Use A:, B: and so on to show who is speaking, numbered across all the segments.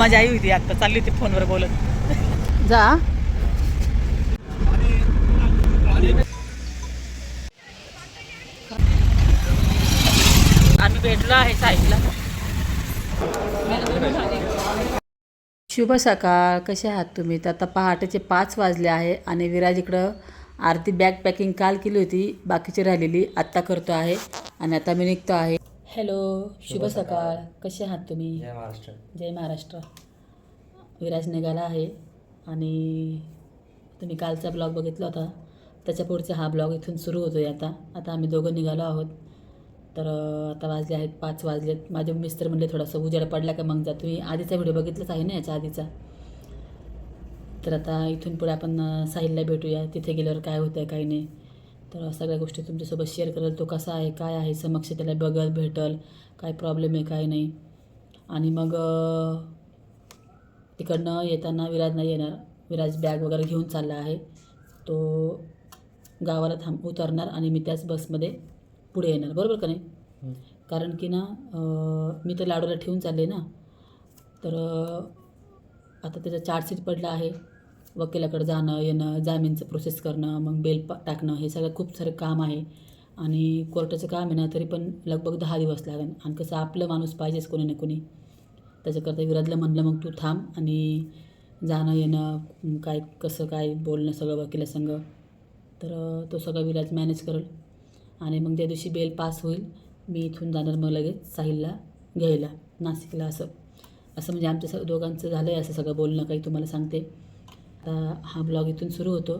A: माझी आई होती आता, चालली होती फोनवर बोलत. जा आम्ही भेटलो आहे साईडला. शुभ सकाळ, कसे आहात तुम्ही? तर आता पहाटेचे 5 वाजले आहे आणि विराज इकडं आरती बॅग पॅकिंग काल केली होती, बाकीची राहिलेली आत्ता करतो आहे आणि आता मी निघतो आहे. हॅलो, शुभ सकाळ, कसे आहात तुम्ही?
B: जय महाराष्ट्र.
A: जय महाराष्ट्र. विराज निघाला आहे आणि तुम्ही कालचा ब्लॉग बघितला होता, त्याच्या पुढचा हा ब्लॉग इथून सुरू होतो आहे. आता आम्ही दोघं निघालो आहोत. तर आता वाजले आहेत 5 वाजलेत. माझे मिस्टर म्हणले थोडासा उजेड पडला का मग जा. तुम्ही आधीचा व्हिडिओ बघितलाच आहे ना याच्या आधीचा. तर आता इथून पुढे आपण साहिलला भेटूया, तिथे गेल्यावर काय होतं आहे काही नाही. तर सगळ्या गोष्टी तुमच्यासोबत शेअर करेल. तो कसा आहे काय आहे समक्ष त्याला बघल भेटल, काय प्रॉब्लेम आहे काय नाही. आणि मग तिकडनं येताना विराज नाही येणार. विराज बॅग वगैरे घेऊन चालला आहे. तो गावाला उतरणार आणि मी त्याच बसमध्ये पुढे येणार, बरोबर का नाही? कारण की ना मी तर लाडूला ठेवून चालले ना. तर आता त्याचा चार्जशीट पडला आहे. वकिलाकडे जाणं येणं, जामीनचं प्रोसेस करणं, मग बेल टाकणं, हे सगळं खूप सारं काम आहे. आणि कोर्टाचं काम आहे ना, तरी पण लगभग 10 दिवस लागेल. आणि कसं आपलं माणूस पाहिजेच कोणी ना कोणी. त्याच्याकरता विराजला म्हणलं मग तू थांब आणि जाणं येणं काय कसं काय बोलणं सगळं वकिलासंग. तर तो सगळं विराज मॅनेज करेल. आणि मग त्या दिवशी बेल पास होईल, मी इथून जाणार मग लगेच साहिलला घ्यायला नाशिकला. असं म्हणजे आमचं दोघांचं झालं आहे असं सगळं बोलणं काही तुम्हाला सांगते. आता हा ब्लॉग इथून सुरू होतो.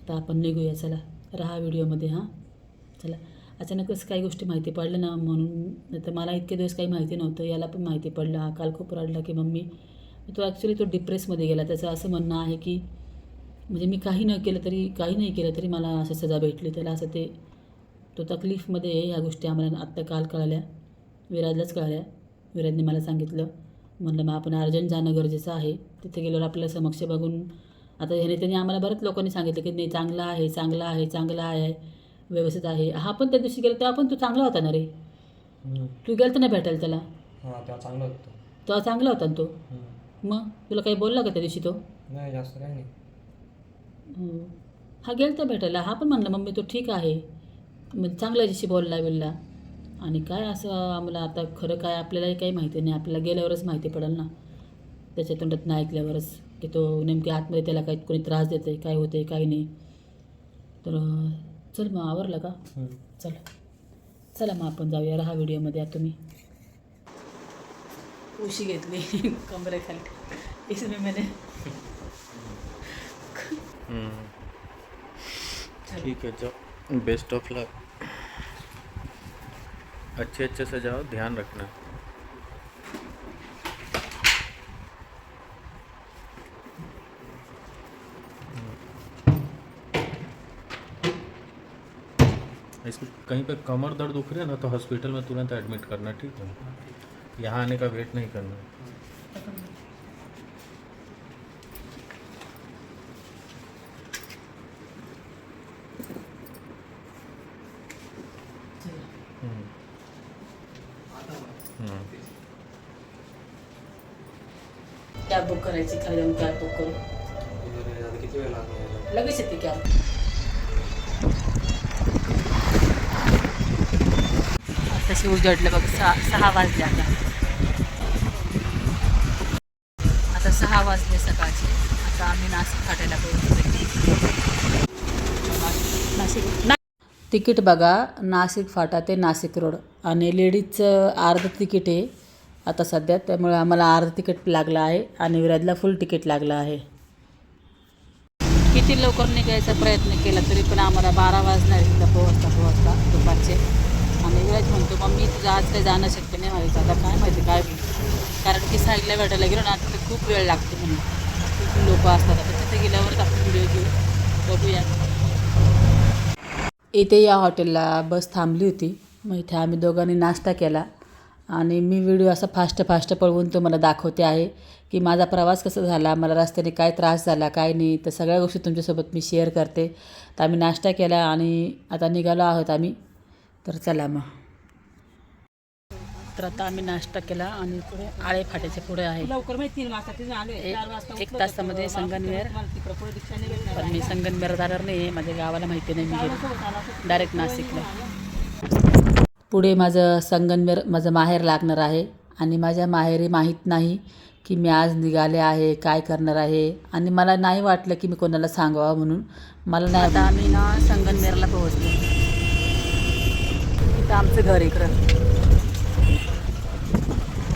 A: तर आपण निघूया, चला राहा व्हिडिओमध्ये. हां चला. अचानकच काही गोष्टी माहिती पडल्या ना, म्हणून तर मला इतके दिवस काही माहिती नव्हतं. याला पण माहिती पडलं. हा काल खूप रडला की मम्मी. तो ॲक्च्युली तो डिप्रेसमध्ये गेला. त्याचं असं म्हणणं आहे की म्हणजे मी काही नाही केलं तरी मला असं सजा भेटली. त्याला असं तो तकलीफमध्ये आहे. ह्या गोष्टी आम्हाला आत्ता काल कळाल्या, विराजलाच कळाल्या. विराजने मला सांगितलं. म्हणलं मग आपण अर्जंट जाणं गरजेचं आहे. तिथे गेल्यावर आपल्याला समक्ष बघून आता त्यांनी आम्हाला बऱ्याच लोकांनी सांगितलं की नाही चांगला आहे व्यवस्थित आहे. हा पण त्या दिवशी गेला तेव्हा पण तो चांगला होता ना रे. तू गेलता ना भेटायला त्याला?
B: तेव्हा चांगलं होतं.
A: तेव्हा चांगला होता ना तो. मग तुला काही बोलला का त्या दिवशी तो?
B: नाही जास्त काही नाही.
A: हा गेलता भेटायला. हा पण म्हणला मम्मी तो ठीक आहे, म्हणजे चांगला दिवशी बोलला बिलला. आणि काय असं आम्हाला आता खरं काय आपल्यालाही काही माहिती नाही. आपल्याला गेल्यावरच माहिती पडेल ना, त्याच्या तोंडातून ऐकल्यावरच की तो नेमकी आतमध्ये त्याला काही कोणी त्रास देतं आहे, काय होतं आहे काही नाही. तर चल मग आवरलं का? चला मग आपण जाऊया. राहा व्हिडिओमध्ये. आता तुम्ही उशी घेतली कमरेखाली इसमें मैंने.
C: ठीक है, जाओ. बेस्ट ऑफ लक. अच्छे से जाओ, ध्यान रखना. इसको कहीं पे कमर दर्द दुख रहा है ना तो हॉस्पिटल में तुरंत एडमिट करना, ठीक है? यहाँ आने का वेट नहीं करना.
A: कॅब बुक करायची, खाली जाऊन कॅब बुक करू.
B: किती वेळ लागणार?
A: लगेच येते कॅब. तशी उजडलं बघ. 6 वाजले आता 6 वाजले सकाळचे. आता आम्ही नाशिक फाट्याला पोहोचलो. नाशिक तिकीट बघा, नाशिक फाटा ते नाशिक रोड. आणि लेडीजचं अर्ध तिकीट आहे आता सध्या, त्यामुळे आम्हाला अर्ध तिकीट लागलं आहे आणि विराजला फुल तिकीट लागलं आहे. किती लवकर निघायचा प्रयत्न केला तरी पण आम्हाला 12 वाजणार इथं पोहोचता दुपारचे. आणि विराज म्हणतो मम्मी तुझं आज काही जाणं शक्य नाही व्हायचं. आता काय माहिती काय होईल, कारण की साईडला भेटायला गेलो ना तिथे खूप वेळ लागतो म्हणून, खूप लोक असतात. आता तिथे गेल्यावरच आपण व्हिडिओ घेऊ, बघूया. इथे या हॉटेलला बस थांबली होती. मग इथे आम्ही दोघांनी नाश्ता केला आणि मी व्हिडिओ असा फास्ट पळवून तुम्हाला दाखवते आहे की माझा प्रवास कसा झाला, मला रस्त्याने काय त्रास झाला काय नाही, तर सगळ्या गोष्टी तुमच्यासोबत मी शेअर करते. तर आम्ही नाश्ता केला आणि आता निघालो आहोत आम्ही. तर चला मग. तर आता आम्ही नाश्ता केला आणि पुढे आळे फाट्याचे पुढे आहे
D: लवकर माहिती 3 वाजता आलो 4 वाजता
A: एक तासामध्ये संगमनेर. पण मी संगमनेर जाणार नाही, माझ्या गावाला माहिती नाही, मी गेले डायरेक्ट नाशिकला. पुढे माझं संगमनेर माझं माहेर लागणार आहे आणि माझ्या माहेरी माहीत नाही की मी आज निघाले आहे, काय करणार आहे. आणि मला नाही वाटलं की मी कोणाला सांगावं म्हणून मला नाही. आता आम्ही ना संगमनेरला पोहोचलो. इथं आमचं घर इकडं,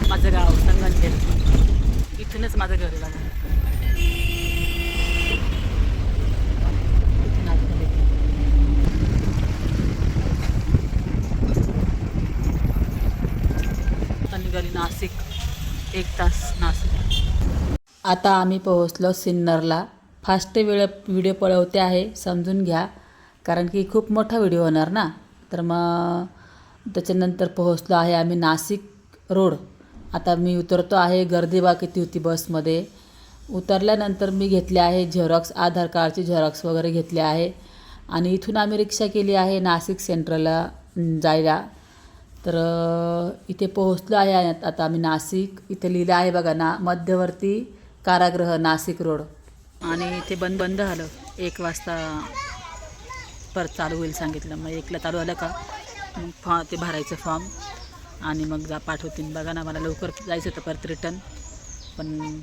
A: माझं गाव संगमनेर, इथूनच माझं घर आहे बघा. इथून आतमध्ये. आता निघाली नाशिक, 1 तास नाशिक. आता आम्ही पोहोचलो सिन्नरला. फास्ट व्हिडिओ पळवते आहे, समजून घ्या, कारण की खूप मोठा व्हिडिओ होणार ना. तर मग त्याच्यानंतर पोहोचलो आहे आम्ही नाशिक रोड. आता मी उतरतो आहे. गर्दी बा किती होती बसमध्ये. उतरल्यानंतर मी घेतले आहे झेरॉक्स, आधार कार्डचे झेरॉक्स वगैरे घेतले आहे. आणि इथून आम्ही रिक्षा केली आहे नाशिक सेंट्रलला जायला. तर इथे पोहोचलो आहे आता आम्ही नाशिक. इथे लिहिलं आहे बघा ना, मध्यवर्ती कारागृह नाशिक रोड. आणि इथे बंद झालं. 1 वाजता परत चालू होईल सांगितलं. मग 1ला चालू झालं का मग ते भरायचं फॉर्म आणि मग पाठवतील. बघा ना, मला लवकर जायचं होतं परत रिटर्न, पण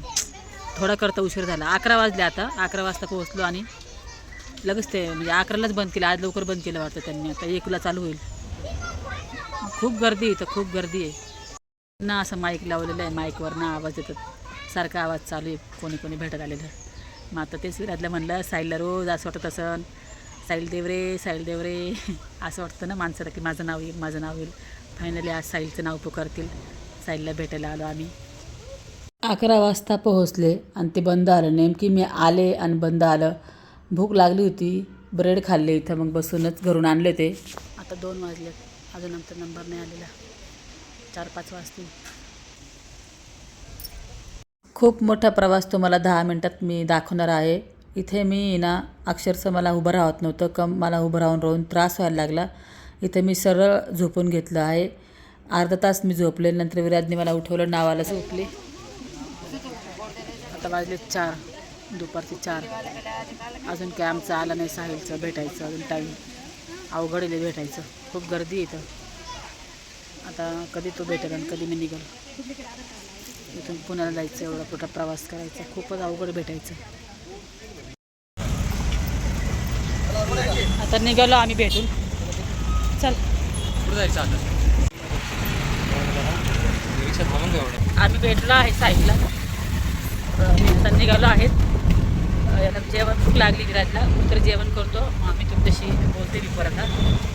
A: थोडा करता उशीर झाला. 11 वाजले. आता 11 वाजता पोहोचलो आणि लगेच ते म्हणजे 11लाच बंद केलं. आज लवकर बंद केलं वाटतं त्यांनी. आता 1ला चालू होईल. खूप गर्दी इथं, खूप गर्दी आहे ना. असं माईक लावलेलं आहे, माईकवर ना आवाज येतात, सारखा आवाज चालू आहे, कोणी कोणी भेटत आलेलं. मग आता तेच विराजला म्हणलं, साईलला रोज असं वाटत असं, साईल देव रे, साईल देव रे असं वाटतं ना माणसाला की माझं नाव येईल, माझं नाव येईल. फायनली आज साईलचं नाव पुकारतील. साईलला भेटायला आलो आम्ही. 11 वाजता पोहोचले आणि ते बंद आलं. नेमकी मी आले आणि बंद आलं. भूक लागली होती, ब्रेड खाल्ले इथं, मग बसूनच घरून आणले ते. आता 2 वाजले, अजून नंतर नंबर नाही आलेला. 4-5 वाजतील. खूप मोठा प्रवास तुम्हाला 10 मिनटात मी दाखवणार आहे. इथे मी ना अक्षरशः मला उभं राहत नव्हतं, मला उभं राहून त्रास व्हायला लागला. इथे मी सरळ झोपून घेतलं आहे. अर्धा तास मी झोपले. नंतर विराजने मला उठवलं, नावाला झोपले. आता वाजले 4, दुपारचे 4. अजून काय आमचं आला नाही साहिलचं भेटायचं. अजून टाईम अवघड आहे भेटायचं. खूप गर्दी इथं. आता कधी तो भेटेल आणि कधी मी निघाल. इथून पुण्याला जायचं, एवढा मोठा प्रवास करायचा, खूपच अवघड भेटायचं. आता निघालो आम्ही भेटून. चल
B: कुठं जायचं आता? रिक्षा थांबून का एवढं?
A: आम्ही भेटलो आहे साईडला. आता निघालो आहेत. याला जेवण भूक लागली विराजला, तर जेवण करतो. आम्ही तुमच्याशी बोलते मी परत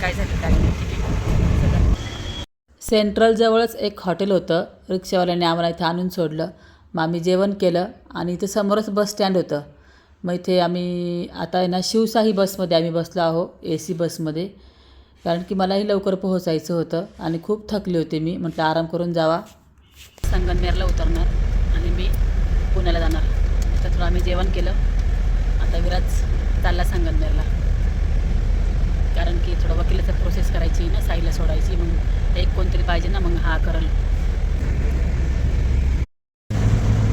A: काय झालं काय नाही. ठीक आहे. सेंट्रलजवळच एक हॉटेल होतं. रिक्षावाल्याने आम्हाला इथं आणून सोडलं. मग आम्ही जेवण केलं आणि इथे समोरच बस स्टँड होतं. मग इथे आम्ही आता आहे ना शिवशाही बसमध्ये आम्ही बसलो आहो, AC बसमध्ये, कारण की मलाही लवकर पोहोचायचं होतं आणि खूप थकले होते मी. म्हटलं आराम करून जावा. संगमनेरला उतरणार आणि मी पुण्याला जाणार. त्याच्यातून आम्ही जेवण केलं. आता विराज चालला संगमनेरला, कारण की थोडं वकिलाचं प्रोसेस करायची ना, साईला सोडायची. मग एक कोणतरी पाहिजे ना, मग हा करल.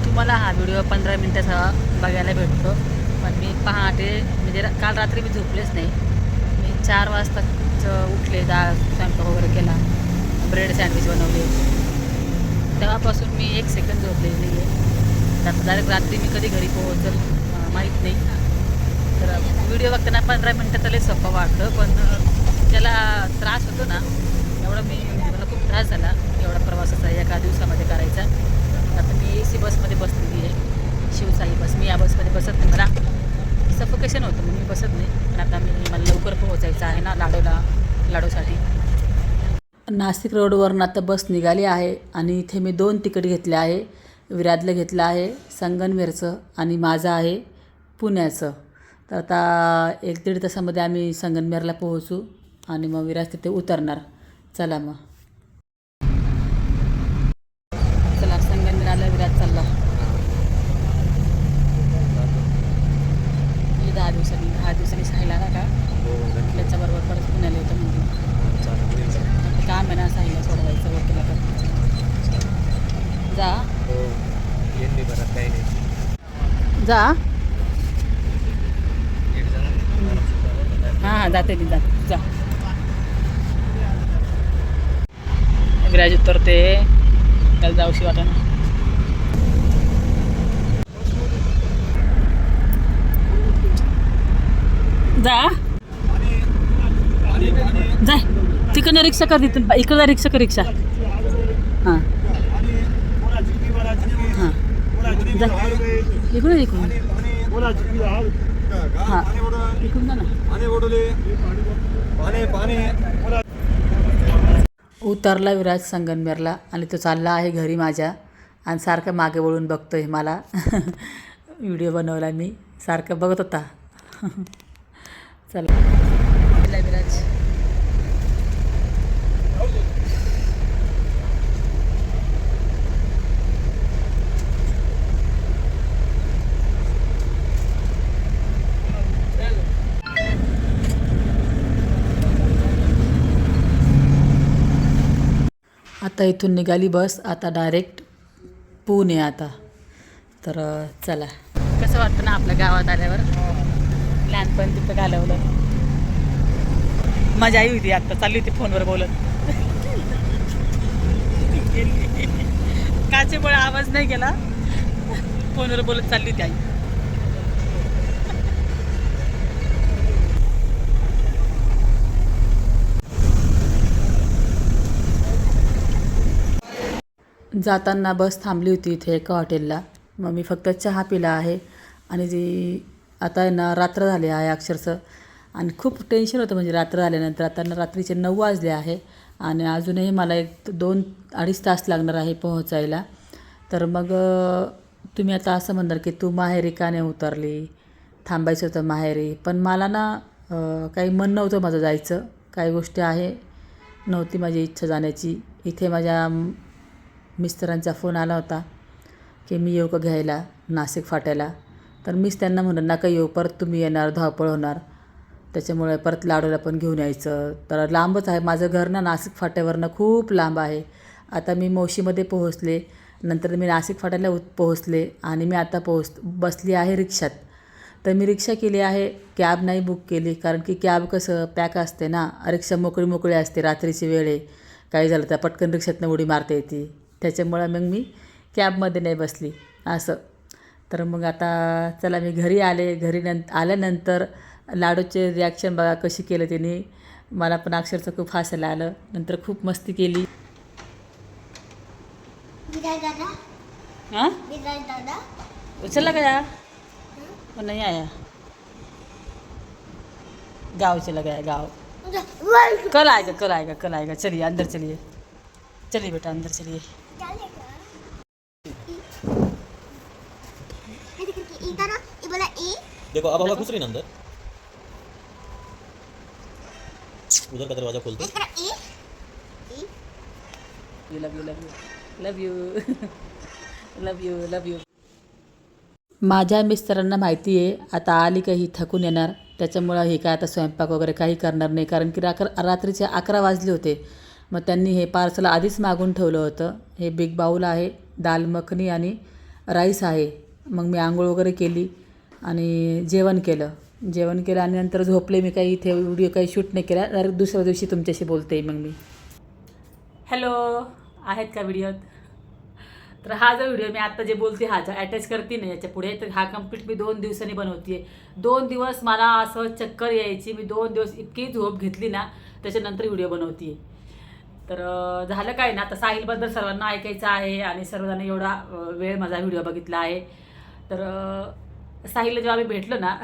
A: तुम्हाला हा व्हिडिओ 15 मिनटाचा बघायला भेटतो, पण मी पहाटे म्हणजे काल रात्री मी झोपलेच नाही. मी 4 वाजताच उठले, डाळ स्वयंपाक वगैरे केला, ब्रेड सँडविच बनवले. तेव्हापासून मी 1 सेकंद झोपलेली नाही आहे. तर डायरेक्ट रात्री मी कधी घरी पोहोचल माहीत नाही. तर व्हिडिओ बघताना 15 मिनटं लय सोपं वाटतं, पण ज्याला त्रास होतो ना, एवढा मला खूप त्रास झाला एवढा प्रवासाचा एका दिवसामध्ये करायचा. आता मी AC बसमध्ये बसलेली आहे, शिवशाही बस. मी या बसमध्ये बसत नाही, मला सफोकेशन होतं म्हणून मी बसत नाही. पण आता मला लवकर पोहोचायचं आहे ना लाडूसाठी. नाशिक रोडवरून आता बस निघाली आहे आणि इथे मी 2 तिकीट घेतले आहे. विराजला घेतलं आहे संगमनेरचं आणि माझं आहे पुण्याचं. तर आता 1-1.5 तासामध्ये आम्ही संगमनेरला पोहोचू आणि मग विराज तिथे उतरणार. चला मग, चला संगमनेरला विराज चालला. 10 दिवसांनी साहिला ना का, त्याच्याबरोबर परत पुण्याला येतं म्हणजे काम आहे ना साहिला सोडवायचं वकिलाकडे. जा. हां जाते मी जा. विराज उतरते, त्याला जाऊशी वाटा ना. जा जाय तिकडनं रिक्षा कर, तिथून इकडं रिक्षा कर, रिक्षा. हां हां जा इकडून हां इकडून जा ना. उतरला विराज संगमनेरला आणि तो चालला आहे घरी माझ्या, आणि सारखं मागे वळून बघतोय मला. व्हिडिओ बनवला मी, सारखं बघत होता. चला विराज. आता इथून निघाली बस, आता डायरेक्ट पुणे. आता तर चला. कसं वाटतं ना आपल्या गावात आल्यावर, लहानपण तिथं घालवलं. मजा आई होती. आता चालली होती फोनवर बोलत. काचेमुळे आवाज नाही गेला, फोनवर बोलत चालली होती आई. जाताना बस थांबली होती इथे एका हॉटेलला. मग मी फक्त चहा पिला आहे. आणि जी आता आहे ना रात्र झाली आहे अक्षरशः, आणि खूप टेन्शन होतं. म्हणजे रात्र झाल्यानंतर आता ना रात्रीचे 9 वाजले आहे, आणि अजूनही मला 2-2.5 तास लागणार आहे पोहोचायला. तर मग तुम्ही आता असं म्हणणार की तू माहेरी का नाही उतरली, थांबायचं होतं माहेरी. पण मला ना काही मन नव्हतं माझं जायचं. काही गोष्टी नव्हती माझी इच्छा जाण्याची. इथे माझ्या मिस्टरांचा फोन आला होता की मी येऊ का घ्यायला नाशिक फाट्याला. तर मीच त्यांना म्हणलं नका येऊ, परत तुम्ही येणार, धावपळ होणार. त्याच्यामुळे परत लाडूला पण घेऊन यायचं. तर लांबच आहे माझं घर ना, नाशिक फाट्यावरनं खूप लांब आहे. आता मी मोशीमध्ये पोहोचले, नंतर मी नाशिक फाट्याला पोहोचले, आणि मी आता बसली आहे रिक्षात. तर मी रिक्षा केली आहे, कॅब नाही बुक केली. कारण की कॅब कसं पॅक असते ना, रिक्षा मोकळी असते, रात्रीची वेळ आहे, काही झालं तर पटकन रिक्षातनं उडी मारता येते. त्याच्यामुळं मग मी कॅबमध्ये नाही बसली असं. तर मग आता चला मी घरी आले. घरी आल्यानंतर लाडूचे रिॲक्शन बघा कशी केलं त्याने. मला पण अक्षरशः खूप हसायला आलं. नंतर खूप मस्ती केली. हाँ चला गया वो नहीं आया, गाँव चला गया, गाँव. कल आएगा. चलिए अंदर चलिए बेटा, अंदर चलिए.
E: देखो अब हवा घुस रही ना अंदर, उधर का दरवाजा खोलते.
A: लव यू. माझ्या मिस्टरांना माहिती आहे आता आली का ही थकून येणार. त्याच्यामुळं हे काय आता स्वयंपाक वगैरे काही करणार नाही. कारण की रात्रीचे 11 वाजले होते. मग त्यांनी हे पार्सल आधीच मागून ठेवलं होतं. हे बिग बाऊल आहे, दाल मखनी आणि राईस आहे. मग मी आंघोळ वगैरे केली आणि जेवण केलं आणि नंतर झोपले. मी काही इथे व्हिडिओ काही शूट नाही केला. डायरेक्ट दुसऱ्या दिवशी तुमच्याशी बोलते मग मी. हॅलो, आहेत का व्हिडिओत? तर हा जो व्हिडिओ मी आत्ता जे बोलते हा अटॅच करते ना याच्या पुढे, तर हा कंप्लीट मी 2 दिवसांनी बनवते आहे. 2 दिवस मला असं चक्कर यायची. मी 2 दिवस इतकी झोप घेतली ना, त्याच्यानंतर व्हिडिओ बनवते आहे. तर झालं काय ना, आता साहिलबद्दल सर्वांना ऐकायचं आहे आणि सर्वजण एवढा वेळ माझा व्हिडिओ बघितला आहे. तर साहिलला जेव्हा आम्ही भेटलो ना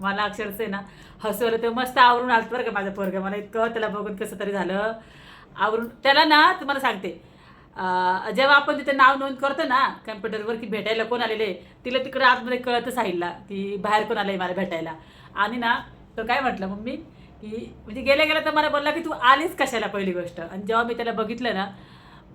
A: मला अक्षरशः ना हसू आलं. तेव्हा मस्त आवरून आलं बरं का माझं पोरगं. मला इतकं त्याला बघून कसं तरी झालं आवरून. त्याला ना तुम्हाला सांगते, जेव्हा आपण तिथे नाव नोंद करतो ना कम्प्युटरवर की भेटायला कोण आलेले, तिला तिकडे आतमध्ये कळतं साहिलला की बाहेर कोण आलं आहे मला भेटायला. आणि ना तो काय म्हटलं मम्मी की म्हणजे गेल्या तर मला बोलला की तू आलीच कशाला पहिली गोष्ट. आणि जेव्हा मी त्याला बघितलं ना,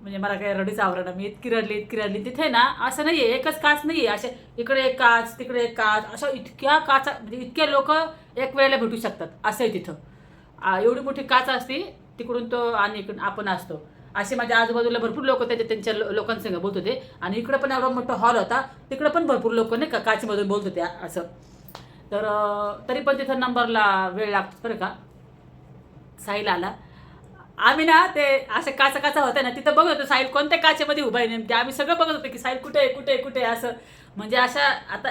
A: म्हणजे मला काही रडीच आवडलं. मी इतकी रडली. तिथे ना असं नाही आहे, एकच काच नाही आहे, असे इकडे एक काच तिकडे एक काच, असं इतक्या काचा, म्हणजे इतके लोक एक वेळेला भेटू शकतात असं आहे तिथं. एवढी मोठी काच असते, तिकडून तो आणि इकडून आपण असतो. असे माझ्या आजूबाजूला भरपूर लोक होते, त्यांच्या लोकांसंग बोलत होते. आणि इकडं पण एवढा मोठा हॉल होता, तिकडं पण भरपूर लोक नाही का काचेमधून बोलत होते असं. तर तरी पण तिथं नंबरला वेळ लागतो बरं का. साहिल आला. आम्ही ना ते असं काचा होतं ना, तिथं बघत होतो साहिल कोणत्या काचेमध्ये उभा आहे नेमकी. आम्ही सगळं बघत होतो की साहिल कुठे आहे कुठे आहे कुठे आहे असं. म्हणजे अशा आता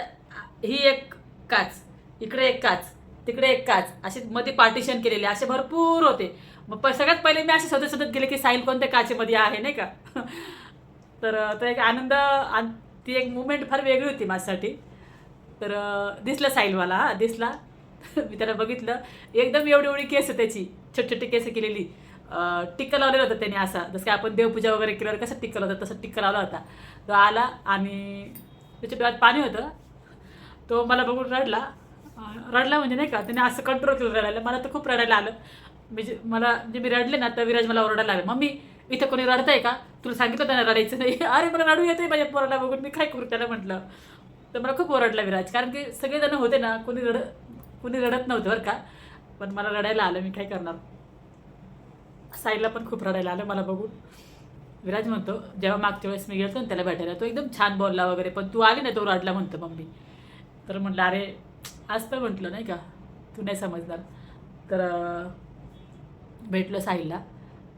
A: ही एक काच, इकडे एक काच, तिकडे एक काच, असे मध्ये पार्टिशन केलेले असे भरपूर होते. मग सगळ्यात पहिले मी असे शोधत गेले की साहिल कोणत्या काचेमध्ये आहे नाही का. तर तो एक आनंद, ती एक मुवमेंट फार वेगळी होती माझ्यासाठी. तर दिसलं साहिल मला, हा दिसला. मी त्याला बघितलं. एकदम एवढी केस त्याची, छोटी केस केलेली. टिक्का लावलेला होता त्याने असा, जसं काय आपण देवपूजा वगैरे केल्यावर कसं टिक्का लावतात तसं टिक्का लावला होता. तो आला आणि त्याच्या डोळ्यात पाणी होतं. तो मला बघून रडला म्हणजे नाही का, त्याने असं कंट्रोल केलं रडायला. मला तर खूप रडायला आलं. म्हणजे मी रडले ना तर विराज मला ओरडायला लागला, मम्मी इथं कोणी रडतंय का, तुला सांगितलं त्यांना रडायचं नाही. अरे मला रडू येते माझ्या पोराला बघून, मी काय करू त्याला म्हटलं. तर मला खूप ओरडला विराज, कारण की सगळेजण होते ना, कोणी रडत नव्हतं बरं का. पण मला रडायला आलं, मी काय करणार. साईला पण खूप रडायला आलं मला बघून. विराज म्हणतो जेव्हा मागच्या वेळेस मी गेलो ना त्याला भेटायला, तो एकदम छान बोलला वगैरे, पण तू आली ना तो रडला म्हणतो मम्मी. तर म्हटलं अरे असतं म्हटलं नाही का, तू नाही समजणार. तर भेटलं साहिलला.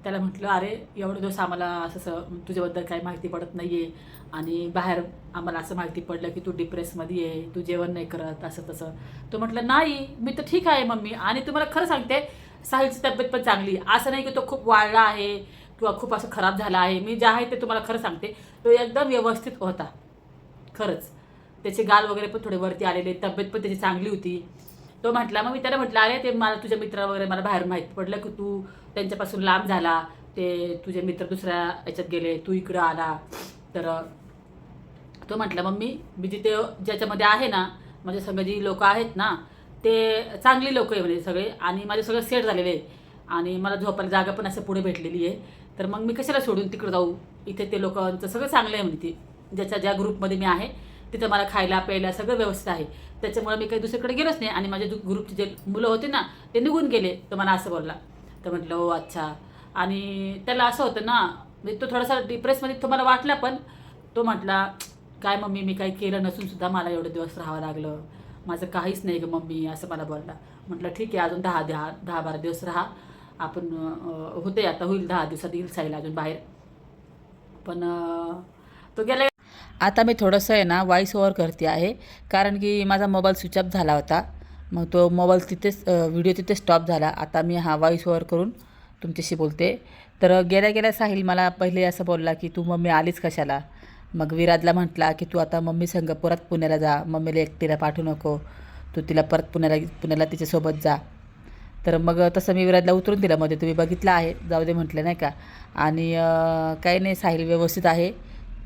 A: त्याला म्हटलं अरे एवढे दिवस आम्हाला असं तुझ्याबद्दल काही माहिती पडत नाही आहे, आणि बाहेर आम्हाला असं माहिती पडलं की तू डिप्रेसमध्ये आहे, तू जेवण नाही करत असं तसं. तो म्हटलं नाही मी तर ठीक आहे मम्मी, आणि तुम्हाला खरं सांगते साहिलची तब्येत पण चांगली. असं नाही की तो खूप वाढला आहे किंवा खूप असं खराब झाला आहे. मी जे आहे ते तुम्हाला खरं सांगते, तो एकदम व्यवस्थित होता खरंच. त्याचे गाल वगैरे पण थोडे वरती आलेले, तब्येत पण त्याची चांगली होती. तो म्हटला, मग मी त्याला म्हटलं अरे ते मला तुझ्या मित्र वगैरे मला बाहेर माहिती पडलं की तू त्यांच्यापासून लांब झाला, ते तुझे मित्र दुसऱ्या याच्यात गेले, तू इकडं आला. तर तो म्हटलं मम्मी मी जिथे ज्याच्यामध्ये आहे ना, माझ्या संग जी लोक आहेत ना ते चांगली लोक आहे म्हणजे सगळे, आणि माझे सगळं सेट झालेले आहे, आणि मला झोपायला जागा पण असं पुढे भेटलेली आहे. तर मग मी कशाला सोडून तिकडं जाऊ, इथे ते लोकांचं सगळं चांगलं आहे म्हणजे ती ज्या ग्रुपमध्ये मी आहे तिथं मला खायला प्यायला सगळं व्यवस्थित आहे. त्याच्यामुळे मी काही दुसरीकडे गेलोच नाही, आणि माझ्या ग्रुपचे जे मुलं होते ना ते निघून गेले. तर मला असं बोलला. तर म्हटलं हो अच्छा. आणि त्याला असं होतं ना, म्हणजे तो थोडासा डिप्रेसमध्ये तुम्हाला वाटला, पण तो म्हटला काय मम्मी मी काही केलं नसून सुद्धा मला एवढे दिवस राहावं लागलं, माझं काहीच नाही गं मम्मी असं मला बोलला. म्हटलं ठीक आहे अजून 10-12 दिवस राहा आपण, होते आता होईल 10 दिवसात येईल साहिल अजून बाहेर. पण तो गेला. आता मी थोडंसं आहे ना व्हॉइस ओव्हर करते आहे, कारण की माझा मोबाईल स्विच ऑफ झाला होता. मग तो मोबाईल तिथेच व्हिडिओ तिथेच स्टॉप झाला. आता मी हा व्हॉइस ओव्हर करून तुमच्याशी बोलते. तर गेल्या साहिल मला पहिले असं बोलला की तू मम्मी आलीच कशाला. मग विराजला म्हटला की तू आता मम्मी संग परत पुण्याला जा, मम्मीला एकटीला पाठवू नको, तू तिला परत पुण्याला तिच्यासोबत जा. तर मग तसं मी विराजला उतरून दिलं मध्ये, तुम्ही बघितलं आहे, जाऊ दे म्हटलं नाही का. आणि काही नाही साहिल व्यवस्थित आहे,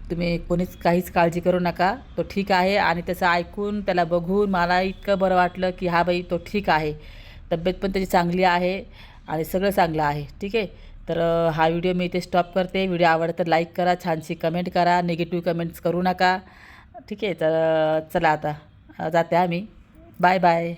A: तुम्ही कोणीच काहीच काळजी करू नका, तो ठीक आहे. आणि त्याचं ऐकून त्याला बघून मला इतकं बरं वाटलं की हा बाई तो ठीक आहे, तब्येत पण त्याची चांगली आहे आणि सगळं चांगलं आहे. ठीक आहे. तर हा व्हिडिओ मी इथे स्टॉप करते. व्हिडिओ आवडला तर लाईक करा, छानशी कमेंट करा, निगेटिव्ह कमेंट्स करू नका. ठीक आहे. तर चला आता जाते आम्ही. Bye bye.